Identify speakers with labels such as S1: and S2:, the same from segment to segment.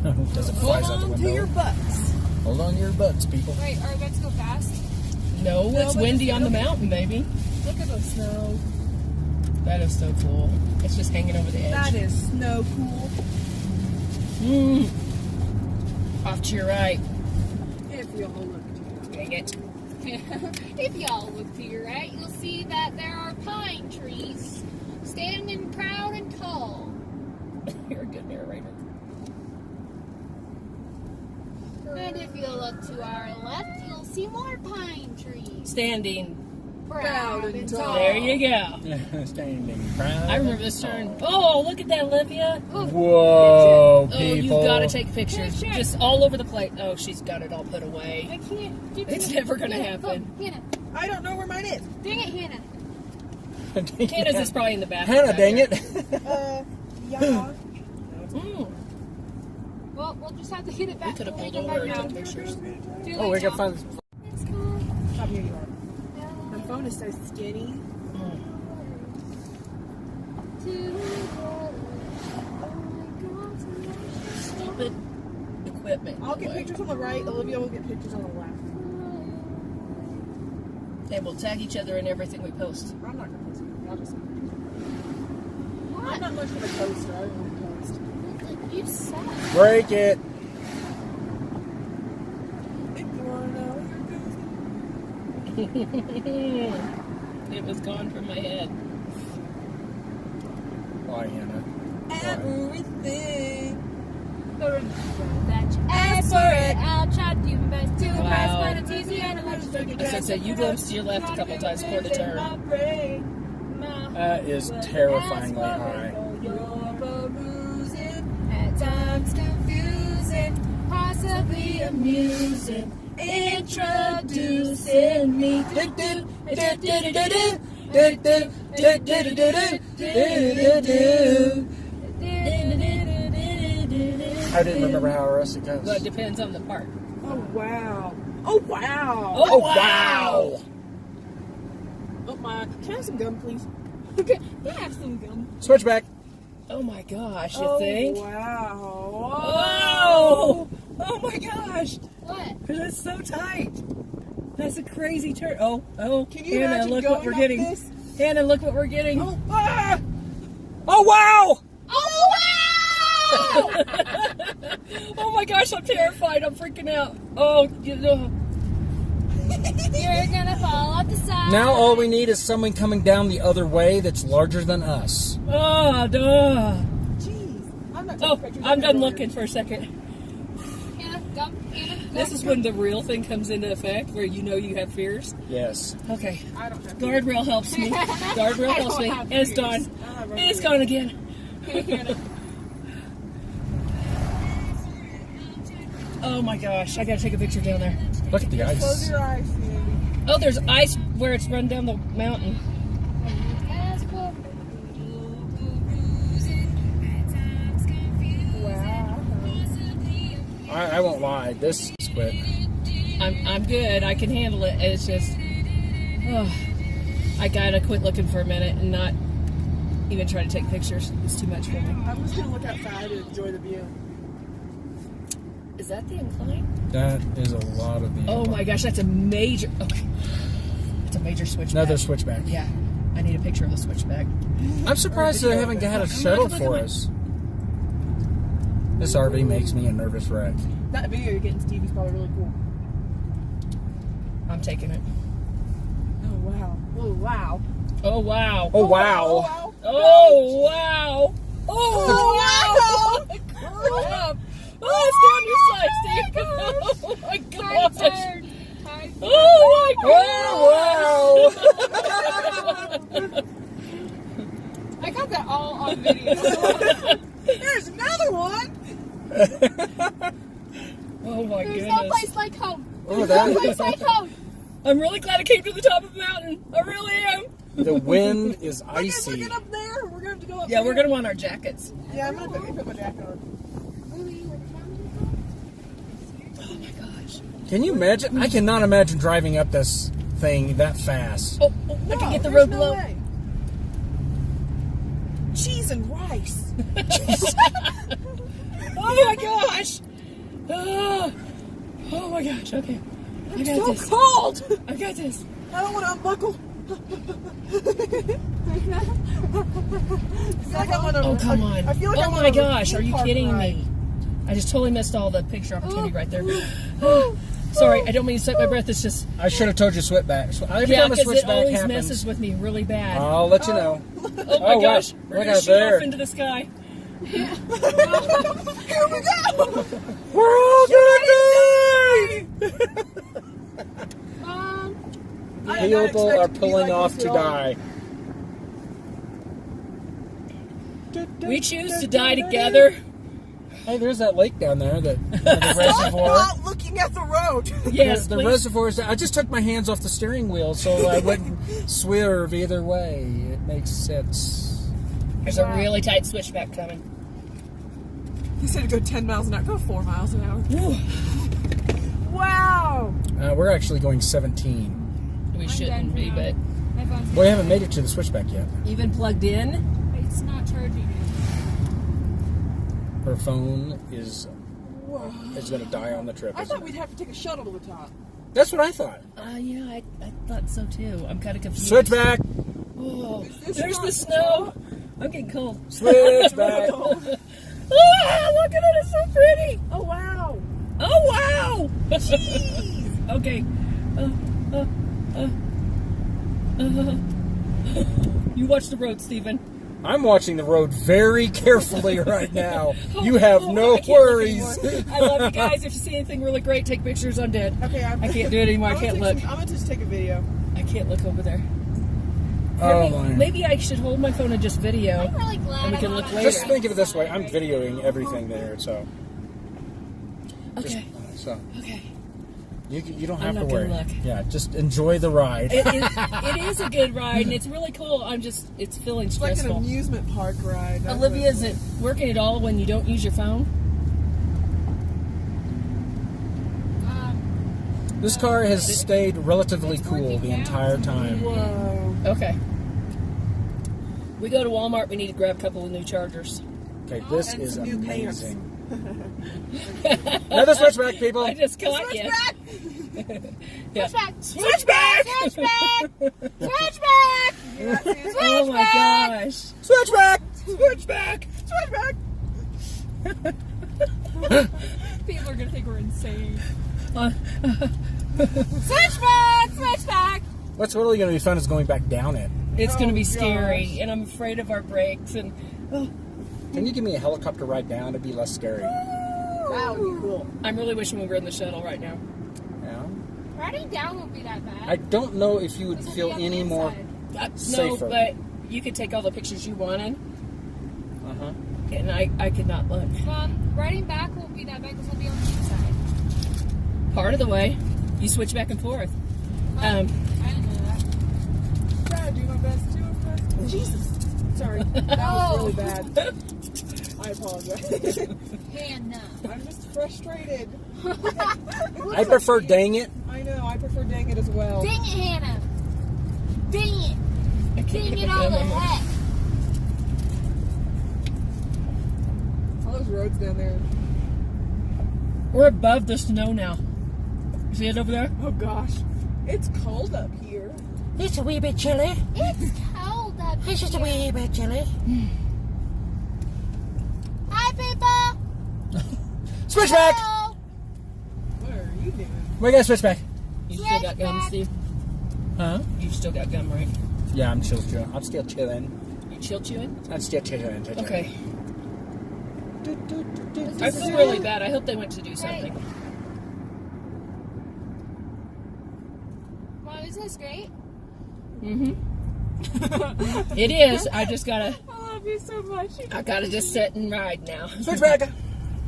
S1: Does it
S2: Hold
S1: flies out the
S2: on
S1: window?
S2: to your butts.
S1: Hold on to your butts, people.
S3: Wait, are we about to go fast?
S4: No, it's
S2: but
S4: windy
S2: it's-
S4: on the mountain, baby.
S2: Look at the snow.
S4: That is so cool. It's just hanging over the edge.
S2: That is snow cool.
S4: Off to your right.
S2: If you'll look at you.
S4: Dang it.
S3: If y'all look to your right, you'll see that there are pine trees standing proud and tall.
S4: You're a good narrator.
S3: And if you look to our left, you'll see more pine trees.
S4: Standing.
S3: Proud and tall.
S4: There you go.
S1: Standing proud.
S4: I remember this turn. Oh, look at that, Olivia.
S1: Whoa,
S4: Oh,
S1: people.
S4: you've got to take pictures.
S3: Picture.
S4: Just all over the plate. Oh, she's got it all put away.
S3: I can't.
S4: It's never going to
S3: Hannah,
S4: happen.
S3: Look, Hannah.
S2: I don't know where mine is.
S3: Dang it, Hannah.
S4: Hannah's is probably in the bathroom.
S1: Hannah,
S4: back
S1: dang
S4: there.
S1: it.
S2: Yeah.
S3: Well, we'll just have to hit it
S4: We
S3: back.
S4: could have
S3: when
S4: pulled
S3: we
S4: over
S3: get
S4: and
S3: back
S4: took
S3: down.
S4: pictures.
S3: Too
S1: Oh, we
S3: late,
S1: can
S3: Tom.
S1: find.
S3: Let's go.
S2: Stop, here you are. My phone is so skinny.
S4: Stupid equipment.
S2: I'll get pictures on the right. Olivia will get pictures on the left.
S4: And we'll tag each other in everything we post.
S2: I'm not going to post it. I'll just.
S3: What?
S2: I'm not much of a poster. I don't want to post.
S3: You suck.
S1: Break it.
S2: If you want to know,
S4: It was gone from my head.
S1: Why, Hannah?
S2: everything.
S3: That you ask for it. I'll try to do my best to impress,
S4: Wow.
S3: but it's easy and I just don't get
S4: As I said, you glimpsed to your left a couple times before the turn.
S1: That is terrifyingly high.
S3: At times confusing, possibly amusing. Introducing me.
S1: I didn't remember how the rest it goes.
S4: Well, it depends on the part.
S2: Oh, wow. Oh, wow.
S4: Oh,
S1: Oh, wow!
S2: Oh, my. Can I have some gum, please? Okay. Can I have some gum?
S1: Switchback.
S4: Oh my gosh, you
S2: Oh,
S4: think?
S2: wow.
S4: Oh! Oh my gosh!
S3: What?
S4: That's so tight. That's a crazy turn. Oh, oh.
S2: Can you
S4: Hannah,
S2: imagine
S4: look
S2: going
S4: what we're
S2: up
S4: getting.
S2: this?
S4: Hannah, look what we're getting.
S2: Oh, ah!
S1: Oh, wow!
S3: Oh, wow!
S4: Oh my gosh, I'm terrified. I'm freaking out. Oh, you know.
S3: You're gonna fall off the side.
S1: Now all we need is someone coming down the other way that's larger than us.
S4: Oh, duh.
S2: Jeez. I'm not
S4: Oh,
S2: taking pictures.
S4: I'm done looking for a second.
S3: Hannah, gum. Hannah, gum.
S4: This is when the real thing comes into effect, where you know you have fears.
S1: Yes.
S4: Okay.
S2: I don't have
S4: Guardrail helps me. Guardrail helps me.
S2: have
S4: And it's
S2: fears.
S4: gone.
S2: I have
S4: And it's
S2: fears.
S4: gone again. Oh my gosh, I gotta take a picture down there.
S1: Look at the
S2: Close
S1: ice.
S2: your eyes, Sandy.
S4: Oh, there's ice where it's run down the mountain.
S3: Ask for
S2: Wow.
S1: I won't lie. This is quick.
S4: I'm good. I can handle it. It's just, oh, I gotta quit looking for a minute and not even try to take pictures. It's too much for me.
S2: I'm just gonna look outside and enjoy the view.
S4: Is that the incline?
S1: That is a lot of the.
S4: Oh my gosh, that's a major. Okay, it's a major switchback.
S1: Another switchback.
S4: Yeah, I need a picture of the switchback.
S1: I'm surprised they haven't got a shuttle for us. This RV makes me a nervous wreck.
S2: That video you're getting, Steve, is probably really cool.
S4: I'm taking it.
S2: Oh, wow. Oh, wow.
S4: Oh wow.
S1: Oh wow!
S2: Oh, wow.
S4: Oh wow. Oh wow. Crap. Oh, it's down your side, Steve. Oh my
S3: High
S4: gosh.
S3: turn. High turn.
S4: Oh my
S1: Oh
S3: I got that all on video.
S2: There's another one!
S4: Oh my
S3: There's
S4: goodness.
S3: no place like home.
S1: Oh,
S3: There's no
S1: that-
S3: place like home.
S4: I'm really glad I came to the top of the mountain. I really am.
S1: The wind is
S2: Are you
S1: icy.
S2: looking up there? We're going to go up
S4: Yeah,
S2: there.
S4: we're gonna want our jackets.
S2: Yeah, I'm going to put my jacket on.
S4: Oh my gosh.
S1: Can you imagine? I cannot imagine driving up this thing that fast.
S4: Oh, I can get the road below.
S2: Way. Cheese and rice.
S4: Oh my gosh. my gosh. Okay. I got
S2: so
S4: this.
S2: cold.
S4: I got this.
S2: I don't want to unbuckle. I feel like I'm on a,
S4: Oh, come on.
S2: I feel like
S4: oh
S2: I'm on
S4: my
S2: a
S4: gosh. Are
S2: theme
S4: you
S2: park
S4: kidding
S2: ride.
S4: me? I just totally missed all the picture opportunity right there. Sorry, I don't mean to set my breath. It's just,
S1: I should have told you switchback. Every
S4: yeah,
S1: time a
S4: because it
S1: switchback
S4: always
S1: happens,
S4: messes with me really bad.
S1: I'll let you know.
S4: Oh my
S1: wow.
S4: gosh. We're
S1: Look
S4: going to
S1: out
S4: shoot
S1: there.
S4: off into the sky.
S2: Here we go.
S1: We're all gonna die!
S2: I did not
S1: People
S2: expect
S1: are
S2: it to be
S1: pulling
S2: like
S1: off
S2: this
S1: to
S2: at all.
S1: die.
S4: We choose to die together.
S1: Hey, there's that lake down there, the reservoir.
S2: Not looking at the road.
S4: Yes,
S1: the
S4: please.
S1: reservoir is. I just took my hands off the steering wheel so I wouldn't swerve either way. It makes sense.
S4: There's a really tight switchback coming.
S2: He said to go 10 miles an hour. Go 4 miles an hour.
S4: Whew.
S2: Wow.
S1: We're actually going 17.
S4: We shouldn't be, but
S3: My phone's
S1: We haven't made it to the switchback yet.
S4: even plugged in.
S3: It's not charging.
S1: Her phone is going to die on the trip.
S2: I
S1: isn't
S2: thought
S1: it?
S2: we'd have to take a shuttle to the top.
S1: That's what I thought.
S4: Yeah, I thought so too. I'm kind of confused.
S1: Switchback.
S4: Oh,
S2: this
S4: there's
S2: not
S4: the snow. I'm getting cold.
S1: Switchback.
S4: Oh, look at it. It's so pretty.
S2: Oh, wow.
S4: Oh, wow.
S2: Jeez.
S4: Okay. You watch the road, Stephen.
S1: I'm watching the road very carefully right now. You have no
S4: I can't look
S1: worries.
S4: anymore. I love you guys. If you see anything really great, take pictures. I'm dead.
S2: Okay,
S4: I can't do it anymore. I can't look.
S2: I'm going to just take a video.
S4: I can't look over there.
S1: Oh my.
S4: Maybe I should hold my phone and just video.
S3: I'm really glad.
S4: And we
S3: I
S4: can
S3: got
S4: look
S3: it.
S4: later.
S1: Just think of it this way. I'm videoing everything there, so
S4: Okay.
S1: you don't
S4: I'm
S1: have to
S4: not
S1: worry.
S4: gonna look.
S1: Yeah, just enjoy the ride.
S4: It is a good ride, and it's really cool. It's feeling
S2: It's like an
S4: stressful.
S2: amusement park ride. That's
S4: Olivia,
S2: what
S4: is it working at all when you don't use your phone?
S1: This car has stayed relatively cool the entire time.
S2: Whoa.
S4: Okay. We go to Walmart. We need to grab a couple of new chargers.
S1: Okay, this
S2: And
S1: is
S2: some new pants.
S1: amazing. Another switchback, people.
S4: I just caught you.
S2: Switchback!
S4: Yeah.
S3: Switchback! Switchback! Switchback! Switchback!
S4: Oh my gosh.
S1: Switchback! Switchback!
S2: Switchback!
S3: People are gonna think we're insane.
S4: Uh,
S3: Switchback! Switchback!
S1: What's really going to be fun is going back down it.
S4: it's going to be
S2: gosh.
S4: scary, and I'm afraid of our brakes. And
S1: Can you give me a helicopter ride down? It'd be less scary.
S2: That would be cool.
S4: I'm really wishing we were in the shuttle right now.
S1: Yeah.
S3: Riding down won't be that bad.
S1: I don't know if you would
S3: This will
S1: feel
S3: be on the
S1: any more.
S3: inside.
S4: No,
S1: Safer.
S4: but you could take all the pictures you wanted,
S1: Uh-huh.
S4: and I could not look.
S3: Riding back won't be that bad because we'll be on the inside.
S4: Part of the way, you switch back and forth.
S3: I didn't know that.
S2: Try to do my best to impress. Jesus. Sorry. That was really bad. I apologize.
S3: Hannah.
S2: I'm just frustrated.
S1: I prefer dang it.
S2: I know. I prefer dang it as well.
S3: Dang it, Hannah. Dang it.
S4: I can't
S3: Dang
S4: get
S3: it
S4: the
S3: all the
S4: camera.
S3: heck.
S2: All those roads down there.
S4: We're above the snow now. See it over there?
S2: Oh gosh. It's cold up here.
S1: It's a wee bit chilly.
S3: It's cold up here.
S1: It's just a wee bit chilly.
S3: Hi, people.
S1: Switchback!
S3: Hello.
S2: What are you doing?
S1: We got switchback.
S4: You still got gum, Steve?
S1: Huh?
S4: You still got gum, right?
S1: Yeah, I'm still chilling. I'm still chilling.
S4: You chill chewing?
S1: I'm still chilling.
S4: Okay. I feel really bad. I hope they went to do something.
S3: Mom, isn't this great?
S4: Mm-hmm. It is. I just gotta.
S2: I love you so much.
S4: I gotta just sit and ride now.
S1: Switchback!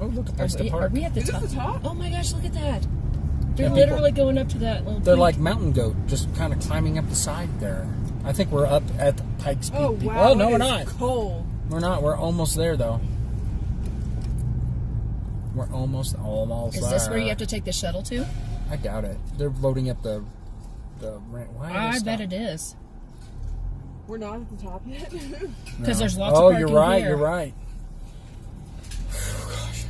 S1: Oh, look at
S4: Are
S1: the
S4: we,
S1: park.
S4: are we at the
S2: Is
S4: top?
S2: this the top?
S4: Oh my gosh! Look at that. They're
S1: Yeah,
S4: literally going up to that little.
S1: They're
S4: peak.
S1: like mountain goat, just kind of climbing up the side there. I think we're up at the Pikes Peak.
S2: Oh
S1: people.
S2: wow.
S1: Oh, no,
S2: it
S1: we're
S2: is
S1: not.
S2: cold.
S1: We're not. We're almost there, though. We're almost
S4: Is
S1: there.
S4: this where you have to take the shuttle to?
S1: I doubt it. They're loading up the ramp. Why are they
S4: I bet
S1: stopped?
S4: it is.
S2: We're not at the top yet.
S4: Because
S1: No.
S4: there's lots of
S1: Oh,
S4: parking
S1: you're right.
S4: here.
S1: You're right. Gosh.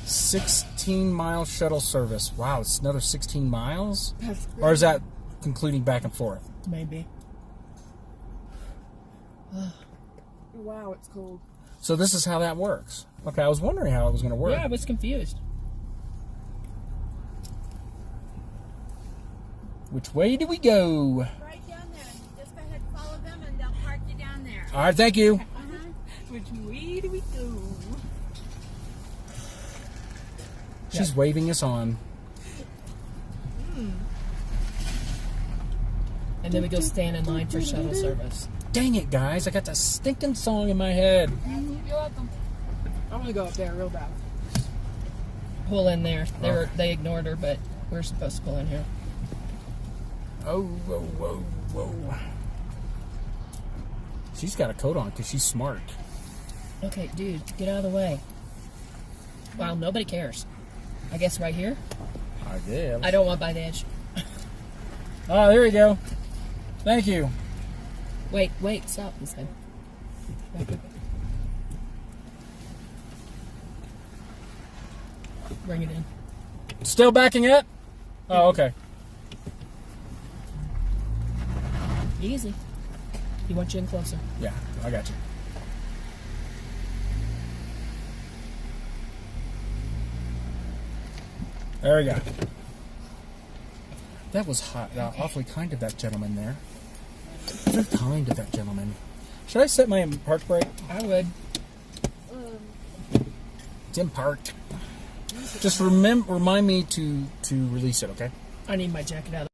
S1: 16 16-mile shuttle service. Wow, it's another 16 miles?
S2: That's
S1: Or is that concluding back and forth?
S4: Maybe.
S2: wow, it's cold.
S1: So this is how that works. Okay, I was wondering how it was going to work.
S4: Yeah, I was confused.
S1: Which way do we go?
S5: Right down there. Just go ahead and follow them and they'll park you down there.
S1: All right, thank you.
S2: Which way do we go?
S1: She's waving us on.
S4: And then we go stand in line for shuttle service.
S1: Dang it, guys. I got that stinking song in my head.
S3: You're welcome.
S2: I'm gonna go up there real bad.
S4: Pull in there. They ignored her, but we're supposed to pull in here.
S1: Oh, whoa, whoa, whoa. She's got a coat on because she's smart.
S4: Okay, dude, get out of the way. Wow, nobody cares. I guess right here?
S1: I guess.
S4: I don't want by the edge.
S1: Oh, there we go. Thank you.
S4: Wait, stop this time. Bring it in.
S1: Still backing it? Oh, okay.
S4: Easy. He wants you in closer.
S1: Yeah, I got you. There we go. That was hot. Awfully kind of that gentleman there. Very kind of that gentleman. Should I set my park brake?
S4: I would.
S1: It's in parked. Just remind me to release it, okay?
S4: I need my jacket out.